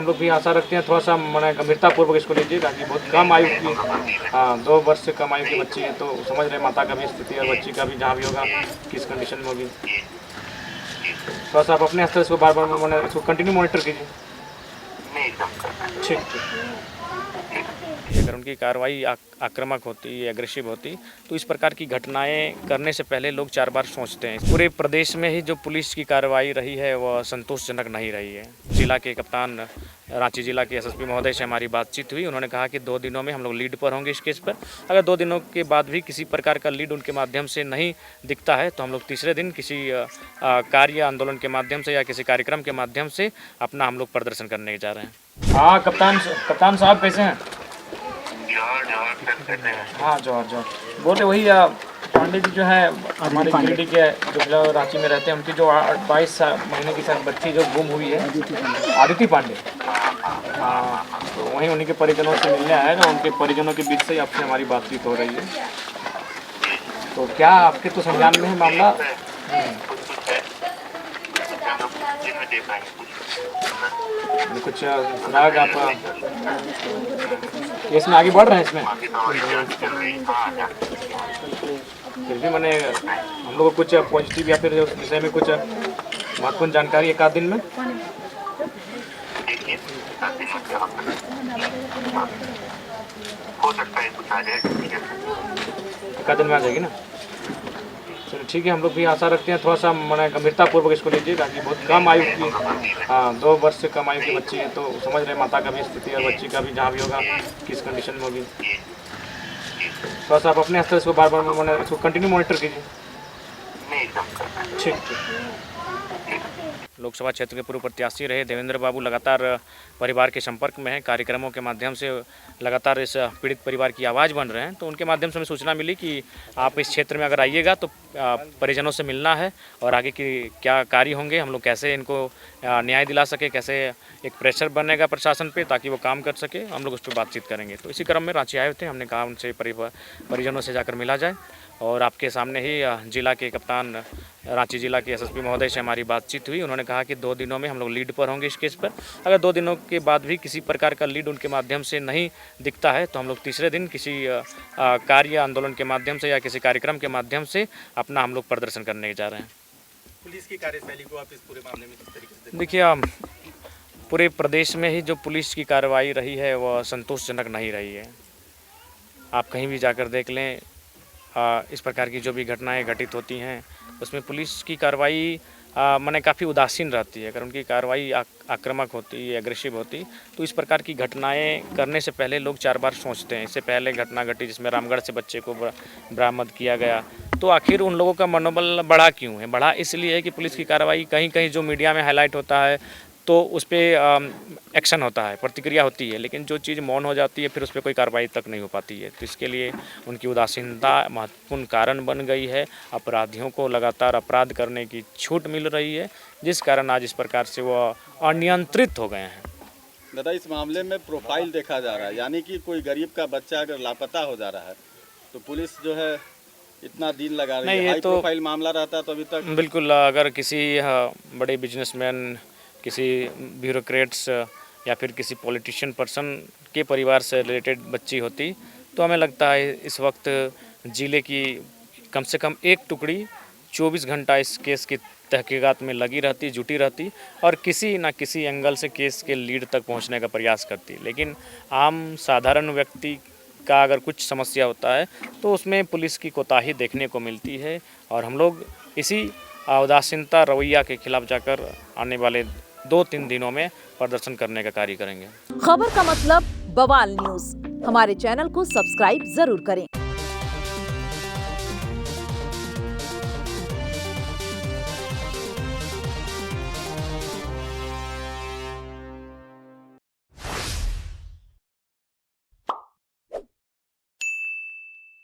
हम लोग भी आशा रखते हैं थोड़ा सा मैंने गंभीरतापूर्वक इसको लीजिए, ताकि बहुत कम आयु की 2 वर्ष से कम आयु की बच्ची है, तो समझ रहे माता का भी स्थिति और बच्ची का भी जहाँ भी होगा किस कंडीशन में होगी। थोड़ा सा आप अपने स्तर से इसको बार बार मैंने इसको कंटिन्यू मॉनिटर कीजिए। ठीक ठीक। अगर उनकी कार्रवाई आक्रामक होती, एग्रेसिव होती, तो इस प्रकार की घटनाएं करने से पहले लोग 4 बार सोचते हैं। पूरे प्रदेश में ही जो पुलिस की कार्रवाई रही है वह संतोषजनक नहीं रही है। जिला के कप्तान, रांची जिला के एसएसपी महोदय से हमारी बातचीत हुई। उन्होंने कहा कि 2 दिनों में हम लोग लीड पर होंगे इस केस पर। अगर 2 दिनों के बाद भी किसी प्रकार का लीड उनके माध्यम से नहीं दिखता है तो हम लोग तीसरे दिन किसी कार्य आंदोलन के माध्यम से या किसी कार्यक्रम के माध्यम से अपना हम लोग प्रदर्शन करने जा रहे हैं। हाँ कप्तान साहब कैसे हैं? हाँ जोहर बोले वही पांडे जी जो है हमारे गिरिडीह के जो जिला रांची में रहते हैं, उनकी जो 22 महीने की बच्ची जो गुम हुई है, आदिति पांडे। हाँ, तो वहीं उन्हीं के परिजनों से मिलने आया है। उनके परिजनों के बीच से आपसे हमारी बातचीत हो रही है। तो क्या आपके तो संज्ञान में है मामला? कुछ राग आप केस में आगे बढ़ रहे हैं इसमें? फिर भी मैंने हम लोग को कुछ पॉजिटिव या फिर उस विषय में कुछ महत्वपूर्ण जानकारी एक आध दिन में एक आध दिन में आ जाएगी ना? चलो ठीक है, हम लोग भी आशा रखते हैं थोड़ा सा मैंने गंभीरतापूर्वक इसको लीजिए, ताकि बहुत कम आयु की 2 वर्ष से कम आयु की बच्ची है, तो समझ रहे माता का भी स्थिति और बच्ची का भी जहाँ भी होगा किस कंडीशन में होगी। थोड़ा सा आप अपने स्तर से इसको बार बार मैंने इसको कंटिन्यू मॉनिटर कीजिए। ठीक ठीक। लोकसभा क्षेत्र के पूर्व प्रत्याशी रहे देवेंद्र बाबू लगातार परिवार के संपर्क में हैं। कार्यक्रमों के माध्यम से लगातार इस पीड़ित परिवार की आवाज़ बन रहे हैं। तो उनके माध्यम से हमें सूचना मिली कि आप इस क्षेत्र में अगर आइएगा तो परिजनों से मिलना है और आगे की क्या कार्य होंगे, हम लोग कैसे इनको न्याय दिला सके, कैसे एक प्रेशर बनेगा प्रशासन पे ताकि वो काम कर सके, हम लोग उस पर बातचीत करेंगे। तो इसी क्रम में रांची आए थे, हमने कहा उनसे परिजनों से जाकर मिला जाए। और आपके सामने ही जिला के कप्तान, रांची जिला के एसएसपी महोदय से हमारी बातचीत हुई। उन्होंने कहा कि 2 दिनों में हम लोग लीड पर होंगे इस केस पर। अगर 2 दिनों के बाद भी किसी प्रकार का लीड उनके माध्यम से नहीं दिखता है तो हम लोग तीसरे दिन किसी कार्य आंदोलन के माध्यम से या किसी कार्यक्रम के माध्यम से अपना हम लोग प्रदर्शन करने जा रहे हैं। पुलिस की कार्यशैली को आप इस पूरे मामले में किस तरीके से? देखिए, पूरे प्रदेश में ही जो पुलिस की कार्रवाई रही है वह संतोषजनक नहीं रही है। आप कहीं भी जाकर देख लें, इस प्रकार की जो भी घटनाएं घटित होती हैं उसमें पुलिस की कार्रवाई माने काफ़ी उदासीन रहती है। अगर उनकी कार्रवाई आक्रामक होती, एग्रेसिव होती, तो इस प्रकार की घटनाएं करने से पहले लोग 4 बार सोचते हैं। इससे पहले घटना घटी जिसमें रामगढ़ से बच्चे को बरामद किया गया, तो आखिर उन लोगों का मनोबल बढ़ा क्यों है? बढ़ा इसलिए है कि पुलिस की कार्रवाई कहीं कहीं जो मीडिया में हाईलाइट होता है तो उस पर एक्शन होता है, प्रतिक्रिया होती है, लेकिन जो चीज़ मौन हो जाती है फिर उस पर कोई कार्रवाई तक नहीं हो पाती है। तो इसके लिए उनकी उदासीनता महत्वपूर्ण कारण बन गई है। अपराधियों को लगातार अपराध करने की छूट मिल रही है, जिस कारण आज इस प्रकार से वो अनियंत्रित हो गए हैं। दादा, इस मामले में प्रोफाइल देखा जा रहा है, यानी कि कोई गरीब का बच्चा अगर लापता हो जा रहा है तो पुलिस जो है इतना दिन लगा रही है। हाई प्रोफाइल मामला रहता तो अभी तक बिल्कुल, अगर किसी बड़े बिजनेसमैन, किसी ब्यूरोक्रेट्स या फिर किसी पॉलिटिशियन पर्सन के परिवार से रिलेटेड बच्ची होती तो हमें लगता है इस वक्त ज़िले की कम से कम एक टुकड़ी 24 घंटा इस केस की तहकीकात में लगी रहती, जुटी रहती और किसी न किसी एंगल से केस के लीड तक पहुंचने का प्रयास करती। लेकिन आम साधारण व्यक्ति का अगर कुछ समस्या होता है तो उसमें पुलिस की कोताही देखने को मिलती है और हम लोग इसी उदासीनता रवैया के खिलाफ जाकर आने वाले 2-3 दिनों में प्रदर्शन करने का कार्य करेंगे। खबर का मतलब बवाल न्यूज, हमारे चैनल को सब्सक्राइब जरूर करें।